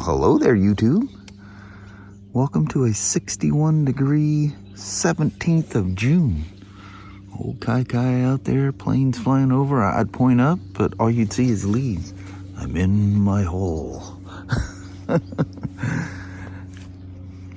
hello there, YouTube. Welcome to a 61-degree 17th of June. Old Kai out there, planes flying over. I'd point up, but all you'd see is leaves. I'm in my hole.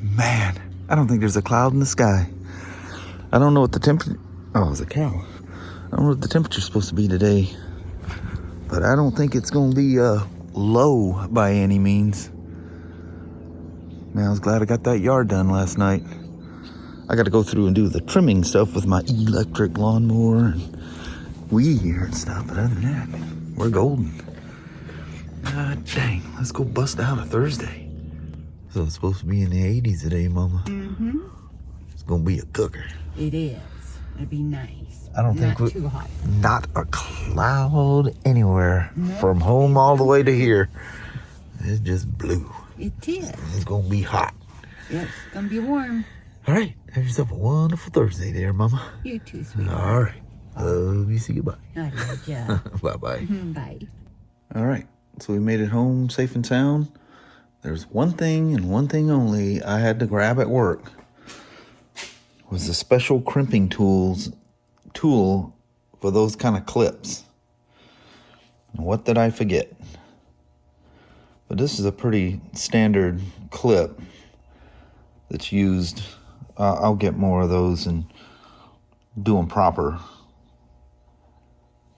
Man, I don't think there's a cloud in the sky. I don't know what the temperature... Oh, it's a cow. I don't know what the temperature's supposed to be today, but I don't think it's going to be low by any means. Man, I was glad I got that yard done last night. I got to go through and do the trimming stuff with my electric lawnmower and weed eater and stuff, but other than that, we're golden. God dang, let's go bust out a Thursday. So it's supposed to be in the 80s today, Mama. Mm-hmm. It's going to be a cooker. It is. It'd be nice. I don't think not too hot. Not a cloud anywhere from home all the way to here. It's just blue. It is. It's going to be hot. Yes, it's going to be warm. All right. Have yourself a wonderful Thursday there, Mama. You too, sweetie. All right. Love you. See you. Bye. I love ya. Bye-bye. Bye. All right. So we made it home safe and sound. There's one thing and one thing only I had to grab at work. Was a special crimping tool for those kind of clips. And what did I forget? But this is a pretty standard clip that's used. I'll get more of those and do them proper.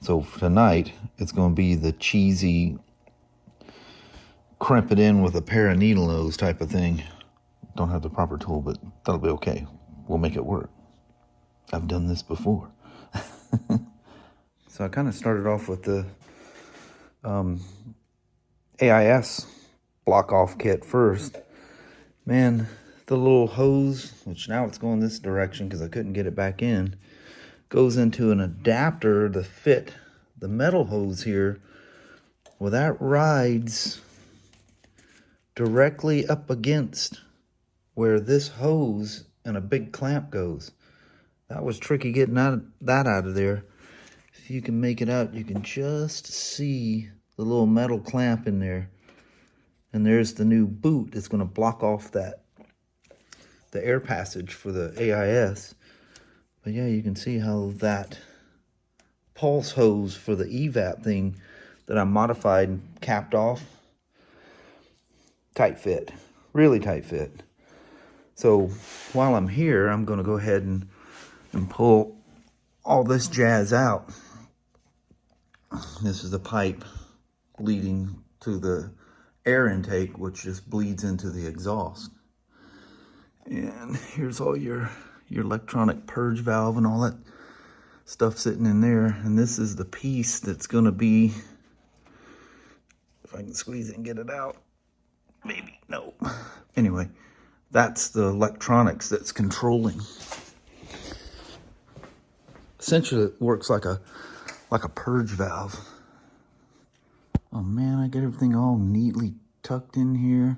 So for tonight, it's going to be the cheesy crimp it in with a pair of needle nose type of thing. Don't have the proper tool, but that'll be okay. We'll make it work. I've done this before. So I kind of started off with the AIS block off kit first. Man, the little hose, which now it's going this direction because I couldn't get it back in, goes into an adapter to fit the metal hose here. Well, that rides directly up against where this hose and a big clamp goes. That was tricky getting that out of there. If you can make it out, you can just see the little metal clamp in there. And there's the new boot that's going to block off the air passage for the AIS. But yeah, you can see how that pulse hose for the EVAP thing that I modified and capped off, tight fit, really tight fit. So while I'm here, I'm going to go ahead and pull all this jazz out. This is the pipe leading to the air intake, which just bleeds into the exhaust. And here's all your electronic purge valve and all that stuff sitting in there. And this is the piece that's going to be, if I can squeeze it and get it out, maybe, no. Anyway, that's the electronics that's controlling. Essentially, it works like a purge valve. Oh man, I got everything all neatly tucked in here,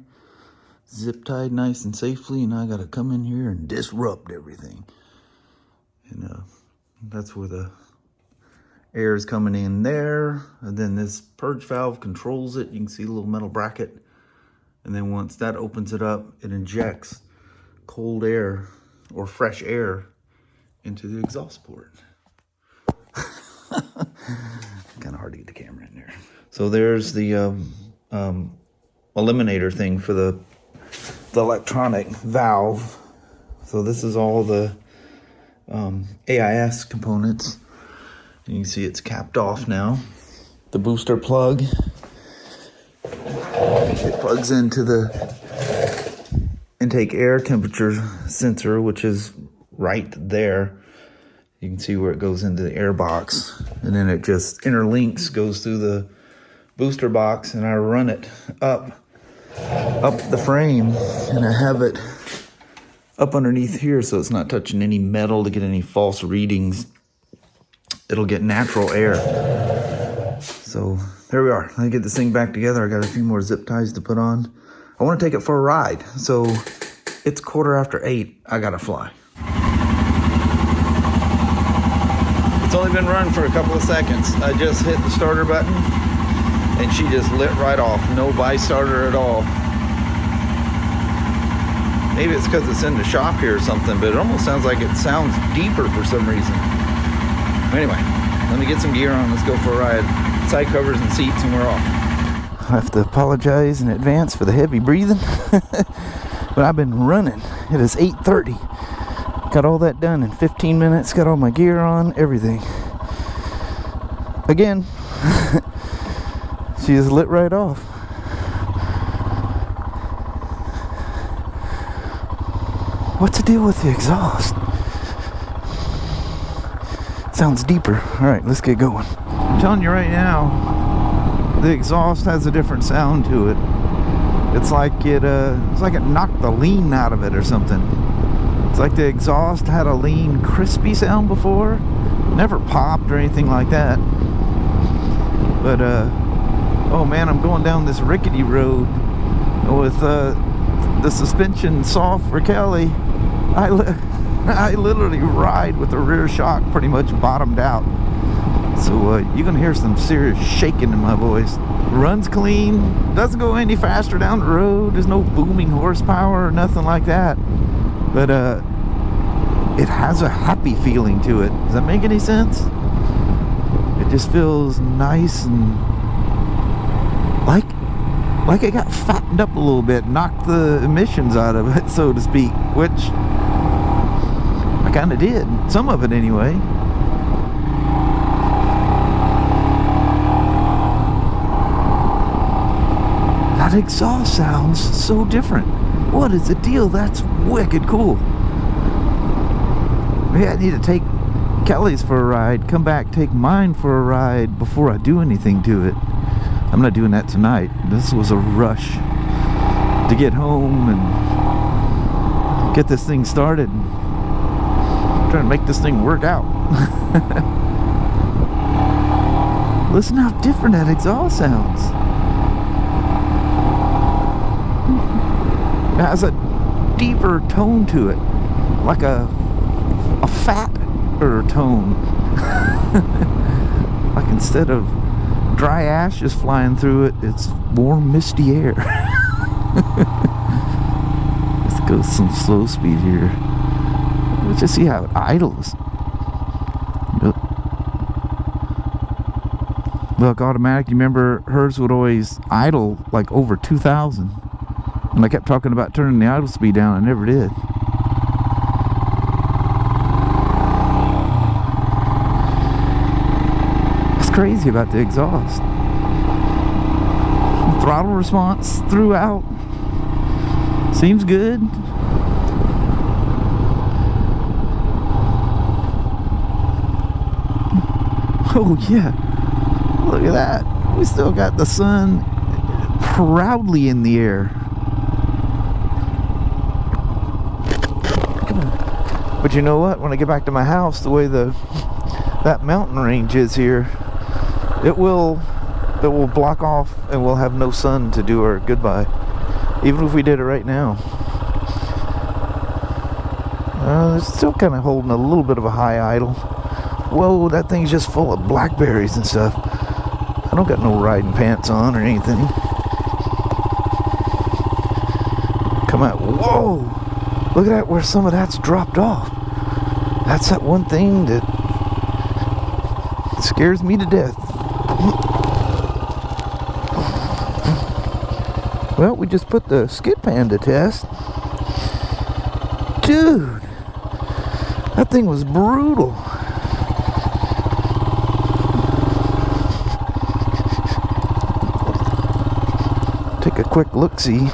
zip tied nice and safely, and I gotta come in here and disrupt everything. And that's where the air is coming in there, and then this purge valve controls it. You can see a little metal bracket. And then once that opens it up, it injects cold air or fresh air into the exhaust port. Kind of hard to get the camera in there. So there's the eliminator thing for the electronic valve. So this is all the AIS components. And you can see it's capped off now. The booster plug. It plugs into the intake air temperature sensor, which is right there. You can see where it goes into the air box, and then it just interlinks, goes through the booster box, and I run it up the frame, and I have it up underneath here so it's not touching any metal to get any false readings. It'll get natural air. So there we are. Let me get this thing back together. I got a few more zip ties to put on. I want to take it for a ride. So it's 8:15. I got to fly. It's only been running for a couple of seconds. I just hit the starter button and she just lit right off. No by starter at all. Maybe it's because it's in the shop here or something, but it almost sounds like it sounds deeper for some reason. Anyway, let me get some gear on. Let's go for a ride. Side covers and seats, and we're off. I have to apologize in advance for the heavy breathing. But I've been running. It is 8:30. Got all that done in 15 minutes. Got all my gear on, everything. Again, she just lit right off. What's the deal with the exhaust? Sounds deeper. Alright, let's get going. I'm telling you right now, the exhaust has a different sound to it. It's like it knocked the lean out of it or something. It's like the exhaust had a lean, crispy sound before. Never popped or anything like that. But oh man, I'm going down this rickety road with the suspension soft for Kelly. I literally ride with the rear shock pretty much bottomed out. So you're gonna hear some serious shaking in my voice. Runs clean, doesn't go any faster down the road. There's no booming horsepower or nothing like that. But it has a happy feeling to it. Does that make any sense? It just feels nice and like it got fattened up a little bit, knocked the emissions out of it, so to speak, which I kind of did. Some of it anyway. That exhaust sounds so different. What is the deal? That's wicked cool. Maybe I need to take Kelly's for a ride, come back, take mine for a ride before I do anything to it. I'm not doing that tonight. This was a rush to get home and get this thing started. I'm trying to make this thing work out. Listen how different that exhaust sounds. It has a deeper tone to it, like a fatter tone. Like instead of dry ashes flying through it, it's warm, misty air. Let's go some slow speed here. Let's just see how it idles. Look, automatic. You remember hers would always idle like over 2,000. And I kept talking about turning the idle speed down. I never did. What's crazy about the exhaust? Throttle response throughout seems good. Oh yeah, look at that. We still got the sun proudly in the air. But you know what? When I get back to my house, the way that mountain range is here, it will block off and we'll have no sun to do our goodbye, even if we did it right now. It's still kind of holding a little bit of a high idle. Whoa, that thing's just full of blackberries and stuff. I don't got no riding pants on or anything. Come out. Whoa! Look at that, where some of that's dropped off. That's that one thing that scares me to death. Well, we just put the skid pan to test. Dude, that thing was brutal. Take a quick look-see.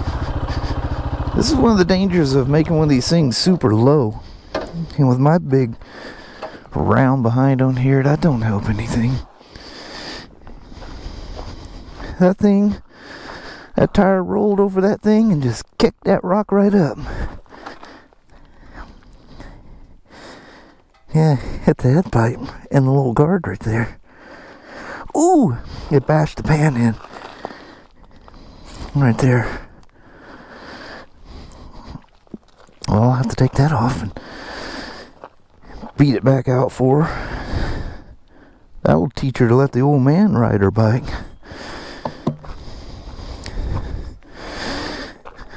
This is one of the dangers of making one of these things super low. And with my big round behind on here, that don't help anything. That tire rolled over that thing and just kicked that rock right up. Yeah, hit the head pipe and the little guard right there. Ooh, it bashed the pan in. Right there. Well, I'll have to take that off and beat it back out for her. That'll teach her to let the old man ride her bike.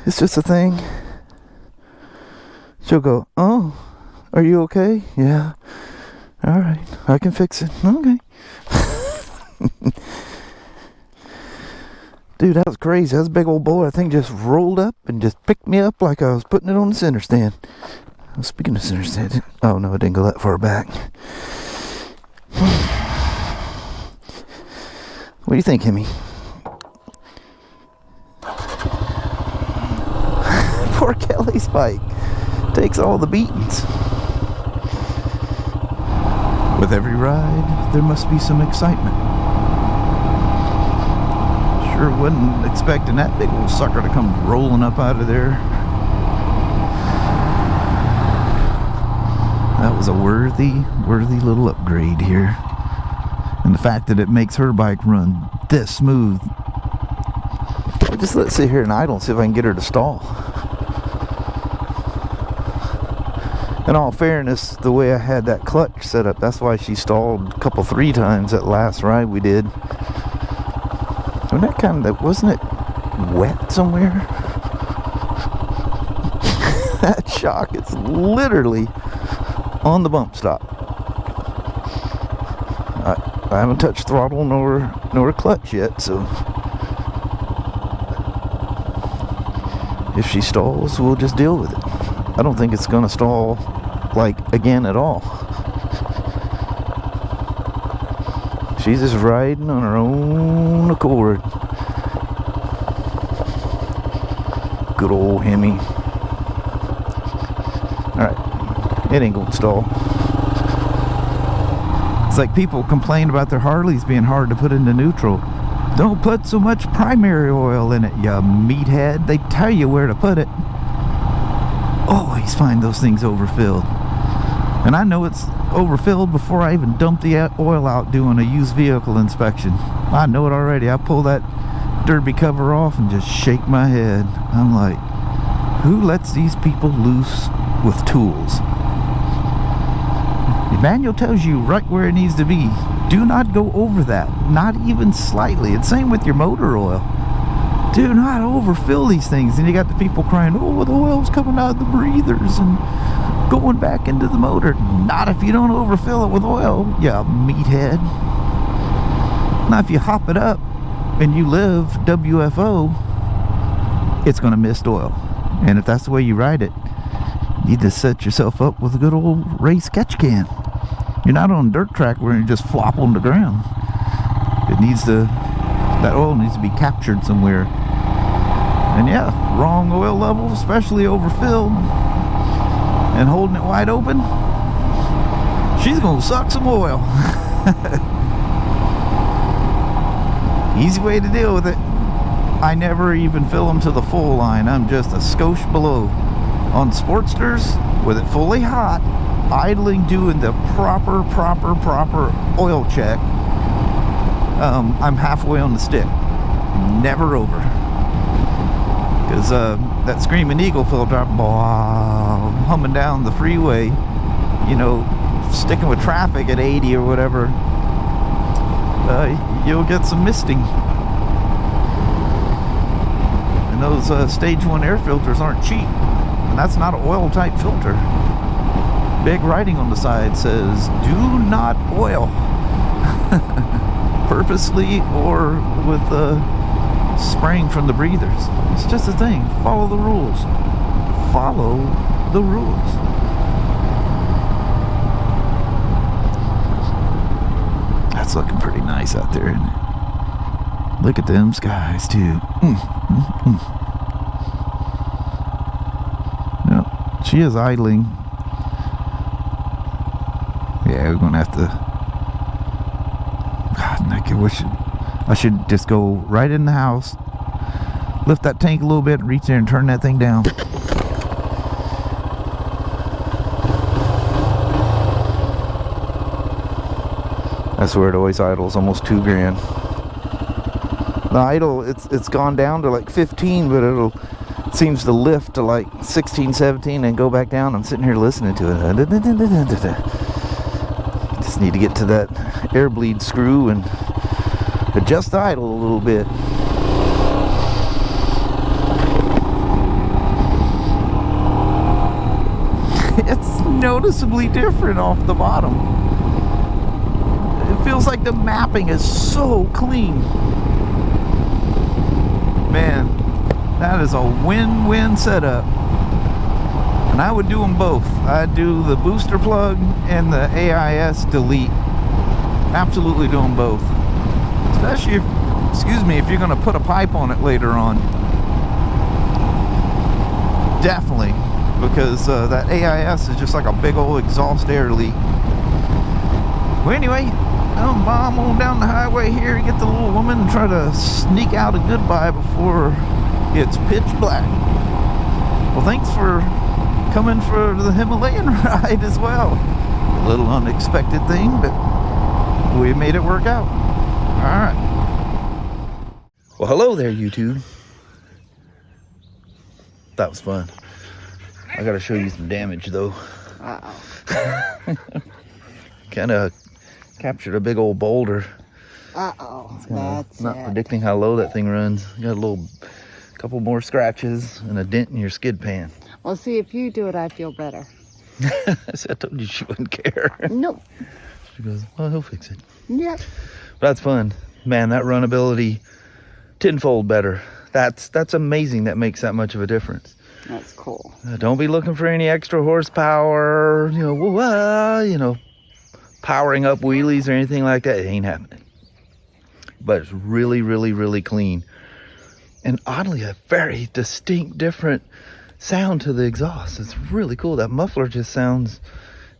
It's just a thing She'll go, oh, are you okay? Yeah. All right, I can fix it. Okay. Dude, that was crazy. That was a big old boy. I think just rolled up and just picked me up like I was putting it on the center stand. Speaking of center stand, oh no, it didn't go that far back. What do you think, Himy? Poor Kelly's bike takes all the beatings. With every ride, there must be some excitement. Sure wasn't expecting that big old sucker to come rolling up out of there. That was a worthy little upgrade here. And the fact that it makes her bike run this smooth. Just let's sit here and idle and see if I can get her to stall. In all fairness, the way I had that clutch set up, that's why she stalled a couple, 3 times that last ride we did. Wasn't it wet somewhere? That shock is literally on the bump stop. I haven't touched throttle nor clutch yet, so if she stalls, we'll just deal with it. I don't think it's gonna stall again at all. She's just riding on her own accord. Good old Himy. Alright, it ain't gonna stall. It's like people complain about their Harleys being hard to put into neutral. Don't put so much primary oil in it, you meathead. They tell you where to put it. Always find those things overfilled. And I know it's overfilled before I even dump the oil out doing a used vehicle inspection. I know it already. I pull that derby cover off and just shake my head. I'm like, who lets these people loose with tools? The manual tells you right where it needs to be. Do not go over that, not even slightly. It's same with your motor oil. Do not overfill these things. And you got the people crying, oh, well, the oil's coming out of the breathers and going back into the motor. Not if you don't overfill it with oil, you meathead. Now, if you hop it up and you live WFO, it's going to mist oil. And if that's the way you ride it, you need to set yourself up with a good old race catch can. You're not on a dirt track where you just flop on the ground. That oil needs to be captured somewhere. And yeah, wrong oil level, especially overfilled and holding it wide open, she's gonna suck some oil. Easy way to deal with it. I never even fill them to the full line. I'm just a skosh below. On Sportsters, with it fully hot, idling, doing the proper oil check, I'm halfway on the stick, never over. Because that Screaming Eagle filter, humming down the freeway, you know, sticking with traffic at 80 or whatever, you'll get some misting. And those stage 1 air filters aren't cheap, and that's not an oil type filter. Big writing on the side says, do not oil. Purposely or with spraying from the breathers. It's just a thing. Follow the rules. Follow the rules. That's looking pretty nice out there, isn't it? Look at them skies too. Yep, she is idling. Yeah, we're gonna have to. God, I should just go right in the house, lift that tank a little bit, reach there and turn that thing down. I swear it always idles almost $2,000. The idle, it's gone down to like 15, but it seems to lift to like 16, 17 and go back down. I'm sitting here listening to it. Just need to get to that air bleed screw and adjust the idle a little bit. it's noticeably different off the bottom. It feels like the mapping is so clean. Man, that is a win-win setup. And I would do them both. I'd do the booster plug and the AIS delete. Absolutely do them both. Especially if, if you're going to put a pipe on it later on. Definitely. Because that AIS is just like a big old exhaust air leak. Well, anyway, I'm on down the highway here to get the little woman and try to sneak out a goodbye before it's pitch black. Well, thanks for coming for the Himalayan ride as well. A little unexpected thing, but we made it work out. All right. Well, hello there, YouTube. That was fun. I gotta show you some damage though. Uh-oh. Kind of captured a big old boulder. Uh-oh. That's not it. predicting how low that thing runs. You got a couple more scratches and a dent in your skid pan. Well, see, if you do it, I feel better. I told you she wouldn't care. Nope. She goes, well, he'll fix it. Yep. That's fun. Man, that runability tenfold better. That's amazing that makes that much of a difference. That's cool. Don't be looking for any extra horsepower, powering up wheelies or anything like that. It ain't happening. But it's really, really, really clean. And oddly, a very distinct, different sound to the exhaust. It's really cool. That muffler just sounds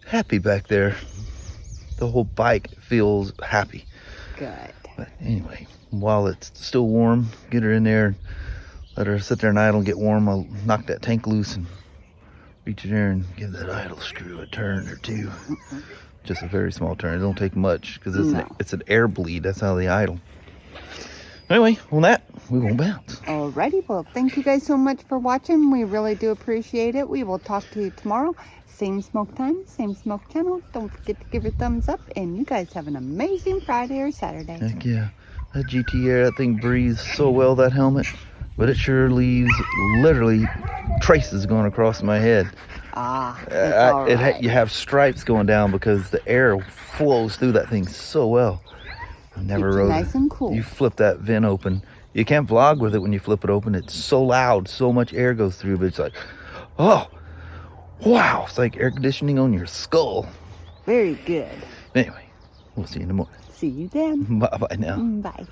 happy back there. The whole bike feels happy. Good. But anyway, while it's still warm, get her in there, let her sit there and idle and get warm. I'll knock that tank loose and reach in there and give that idle screw a turn or two. Just a very small turn. It don't take much because it's an air bleed. That's how they idle. Anyway, on that, we won't bounce. Alrighty, well, thank you guys so much for watching. We really do appreciate it. We will talk to you tomorrow. Same smoke time, same smoke channel. Don't forget to give it a thumbs up. And you guys have an amazing Friday or Saturday. Heck yeah. That GT Air, that thing breathes so well, that helmet. But it sure leaves literally traces going across my head. Right. You have stripes going down because the air flows through that thing so well. Never rode nice and cool. You flip that vent open. You can't vlog with it when you flip it open. It's so loud, so much air goes through, but it's like, oh, wow. It's like air conditioning on your skull. Very good. Anyway, we'll see you in the morning. See you then. Bye-bye now. Bye.